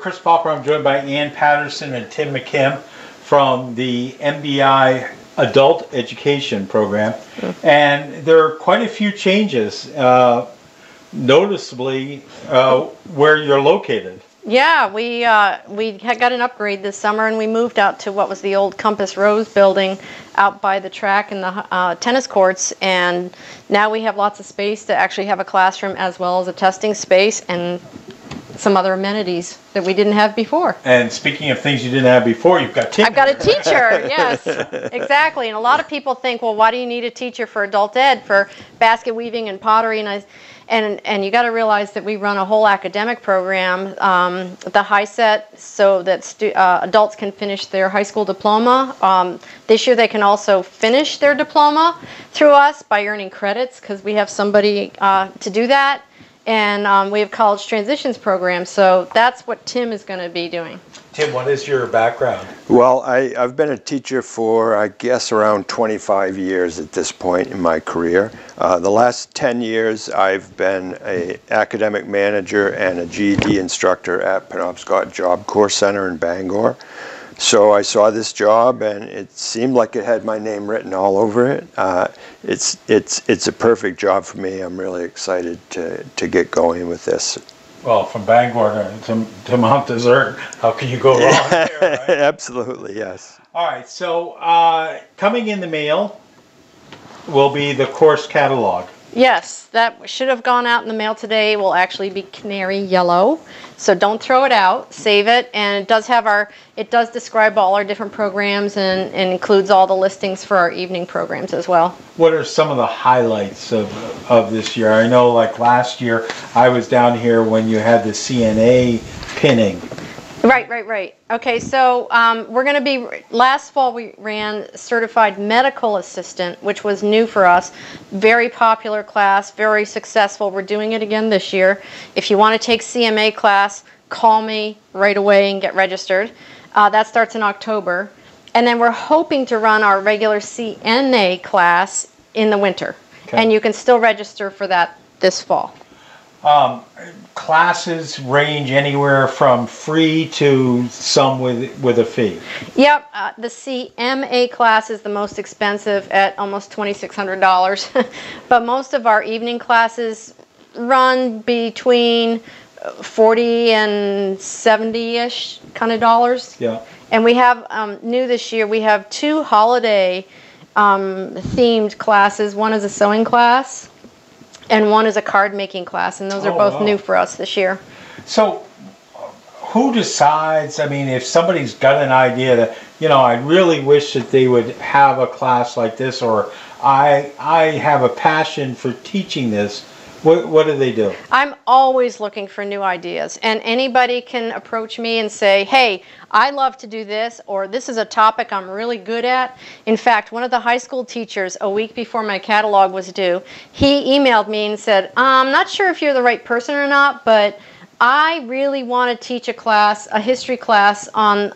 Chris Popper. I'm joined by Patterson and Tim McKim from the MDI Adult Education Program. And there are quite a few changes, noticeably, where you're located. Yeah, we got an upgrade this summer, and we moved out to what was the old Compass Rose building out by the track and the tennis courts, and now we have lots of space to actually have a classroom as well as a testing space and some other amenities that we didn't have before. And speaking of things you didn't have before, you've got Tim. I've got a teacher, yes, exactly. And a lot of people think, well, why do you need a teacher for adult ed for basket weaving and pottery? And you got to realize that we run a whole academic program, the high set, so that adults can finish their high school diploma. This year they can also finish their diploma through us by earning credits, because we have somebody to do that. And we have college transitions program, so that's what Tim is going to be doing. Tim, what is your background? Well, I've been a teacher for, I guess, around 25 years at this point in my career. The last 10 years, I've been an academic manager and a GED instructor at Penobscot Job Corps Center in Bangor. So I saw this job, and it seemed like it had my name written all over it. It's a perfect job for me. I'm really excited to get going with this. Well, from Bangor to Mount Desert, how can you go wrong there, right? Absolutely, yes. All right, so coming in the mail will be the course catalog. Yes, that should have gone out in the mail today. It will actually be canary yellow, so don't throw it out. Save it, and it does describe all our different programs and includes all the listings for our evening programs as well. What are some of the highlights of this year? I know, like last year, I was down here when you had the CNA pinning. Right. Okay, so we're going to be, last fall we ran Certified Medical Assistant, which was new for us. Very popular class, very successful. We're doing it again this year. If you want to take CMA class, call me right away and get registered. That starts in October. And then we're hoping to run our regular CNA class in the winter. Okay. And you can still register for that this fall. Classes range anywhere from free to some with a fee. Yep, the CMA class is the most expensive at almost $2,600, but most of our evening classes run between $40 and $70-ish kind of dollars. Yeah. And we have new this year. We have 2 holiday themed classes. One is a sewing class, and one is a card making class, and those are both new for us this year. So who decides, I mean, if somebody's got an idea that, you know, I really wish that they would have a class like this, or I have a passion for teaching this, what do they do? I'm always looking for new ideas, and anybody can approach me and say, hey, I love to do this, or this is a topic I'm really good at. In fact, one of the high school teachers, a week before my catalog was due, he emailed me and said, I'm not sure if you're the right person or not, but I really want to teach a class, a history class on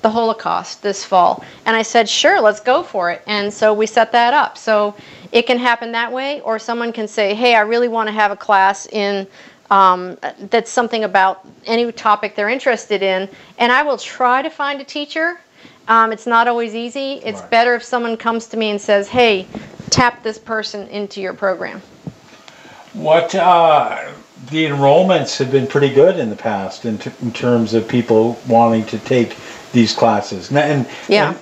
the Holocaust this fall. And I said, sure, let's go for it. And so we set that up. So it can happen that way, or someone can say, hey, I really want to have a class in that's something about any topic they're interested in, and I will try to find a teacher. It's not always easy. It's better if someone comes to me and says, hey, tap this person into your program. The enrollments have been pretty good in the past in terms of people wanting to take these classes. And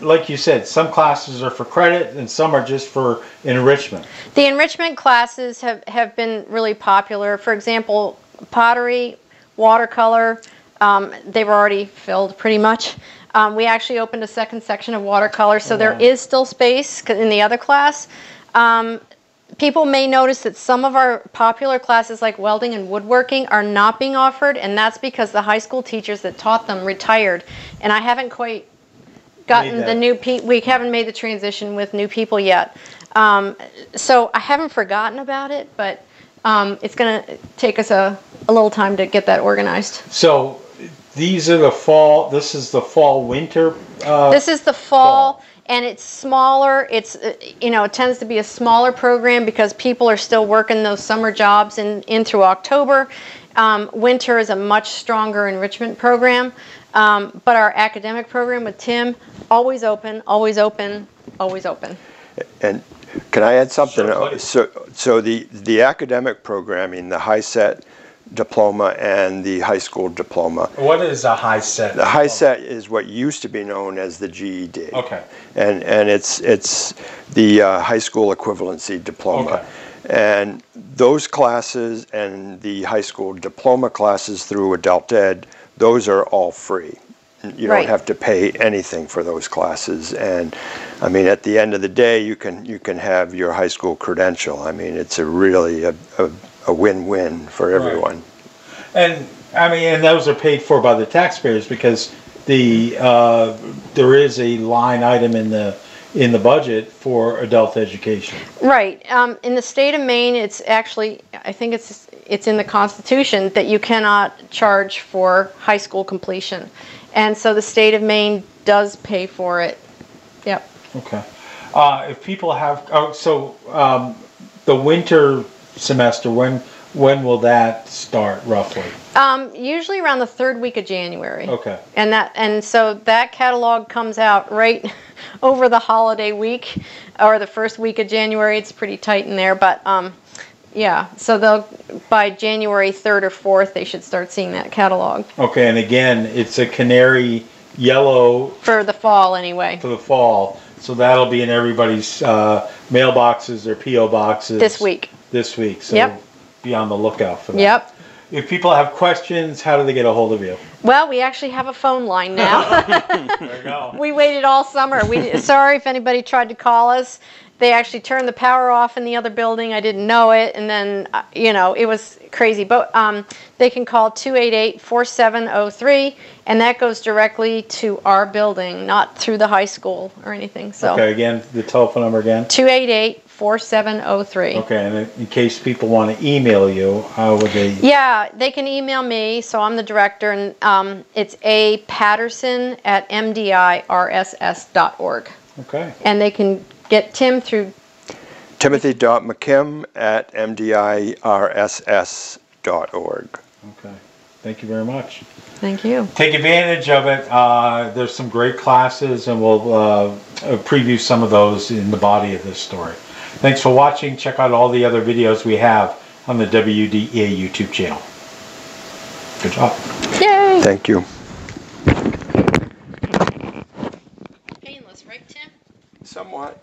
like you said, some classes are for credit and some are just for enrichment. The enrichment classes have been really popular. For example, pottery, watercolor, they were already filled pretty much. We actually opened a second section of watercolor, so there is still space in the other class. People may notice that some of our popular classes like welding and woodworking are not being offered, and that's because the high school teachers that taught them retired, and I haven't quite gotten the new people. We haven't made the transition with new people yet. So I haven't forgotten about it, but it's going to take us a little time to get that organized. So these are the fall, this is the fall winter? This is the fall. And it's smaller. It's, you know, it tends to be a smaller program because people are still working those summer jobs in through October. Winter is a much stronger enrichment program, but our academic program with Tim, always open, always open, always open. And can I add something? Sure, So the academic programming, the high set diploma and the high school diploma. What is a high set? The high set is what used to be known as the GED. Okay. And it's the high school equivalency diploma. Okay. And those classes and the high school diploma classes through Adult Ed, those are all free. You Right. don't have to pay anything for those classes. And I mean, at the end of the day, you can have your high school credential. I mean, it's really a win-win for everyone. And I mean, and those are paid for by the taxpayers because there is a line item in the budget for adult education. Right. In the state of Maine, it's actually, I think it's in the Constitution that you cannot charge for high school completion. And so the state of Maine does pay for it. Yep. Okay. If people have, the winter semester, when will that start roughly? Usually around the 3rd week of January. Okay. And so that catalog comes out right over the holiday week or the 1st week of January. It's pretty tight in there, but yeah. So by January 3rd or 4th, they should start seeing that catalog. Okay, and again, it's a canary yellow For the fall, anyway. for the fall, so that'll be in everybody's mailboxes or PO boxes This week. This week. So Yep. be on the lookout for that. Yep. If people have questions, how do they get a hold of you? Well, we actually have a phone line now. There you go. We waited all summer. Sorry if anybody tried to call us. They actually turned the power off in the other building. I didn't know it, and then it was crazy. But they can call 288-4703, and that goes directly to our building, not through the high school or anything. So Okay, again, the telephone number again. 288-4703. Okay, and in case people want to email you, how would they? Yeah, they can email me. So I'm the director, and it's apatterson@mdirss.org. Okay. And they can get Tim through Timothy.McKim@mdirss.org. Okay. Thank you very much. Thank you. Take advantage of it. There's some great classes, and we'll preview some of those in the body of this story. Thanks for watching. Check out all the other videos we have on the WDEA YouTube channel. Good job. Yay! Thank you. Painless, right, Tim? Somewhat.